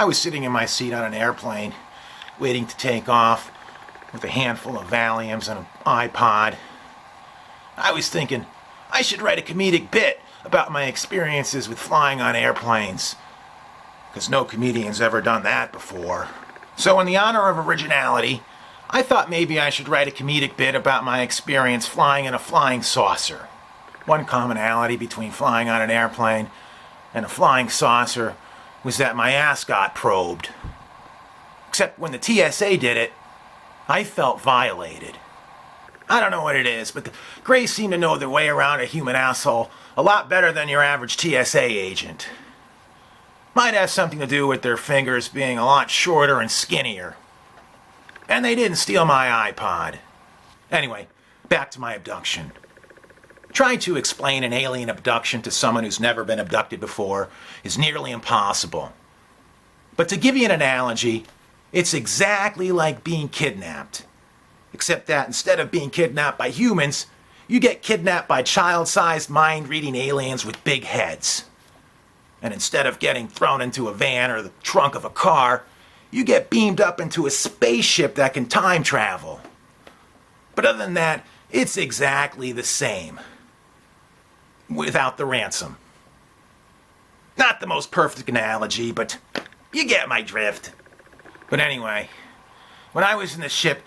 I was sitting in my seat on an airplane, waiting to take off, with a handful of Valiums and an iPod. I was thinking, I should write a comedic bit about my experiences with flying on airplanes, because no comedian's ever done that before. So in the honor of originality, I thought maybe I should write a comedic bit about my experience flying in a flying saucer. One commonality between flying on an airplane and a flying saucer was that my ass got probed. Except when the TSA did it, I felt violated. I don't know what it is, but the Greys seem to know their way around a human asshole a lot better than your average TSA agent. Might have something to do with their fingers being a lot shorter and skinnier. And they didn't steal my iPod. Anyway, back to my abduction. Trying to explain an alien abduction to someone who's never been abducted before is nearly impossible. But to give you an analogy, it's exactly like being kidnapped. Except that instead of being kidnapped by humans, you get kidnapped by child-sized mind-reading aliens with big heads. And instead of getting thrown into a van or the trunk of a car, you get beamed up into a spaceship that can time travel. But other than that, it's exactly the same. Without the ransom. Not the most perfect analogy, but you get my drift. But anyway, when I was in the ship,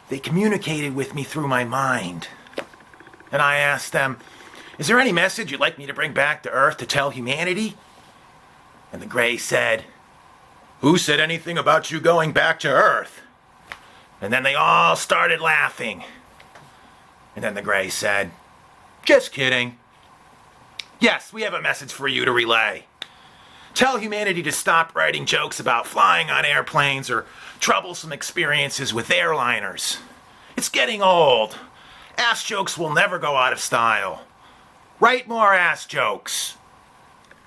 they communicated with me through my mind. And I asked them, is there any message you'd like me to bring back to Earth to tell humanity? And the Grey said, who said anything about you going back to Earth? And then they all started laughing. And then the Grey said, just kidding. Yes, we have a message for you to relay. Tell humanity to stop writing jokes about flying on airplanes or troublesome experiences with airliners. It's getting old. Ass jokes will never go out of style. Write more ass jokes.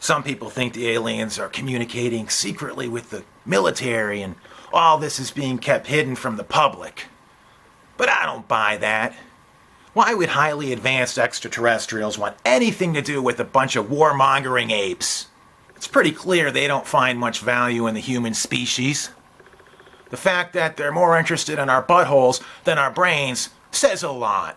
Some people think the aliens are communicating secretly with the military and all this is being kept hidden from the public. But I don't buy that. Why would highly advanced extraterrestrials want anything to do with a bunch of warmongering apes? It's pretty clear they don't find much value in the human species. The fact that they're more interested in our buttholes than our brains says a lot.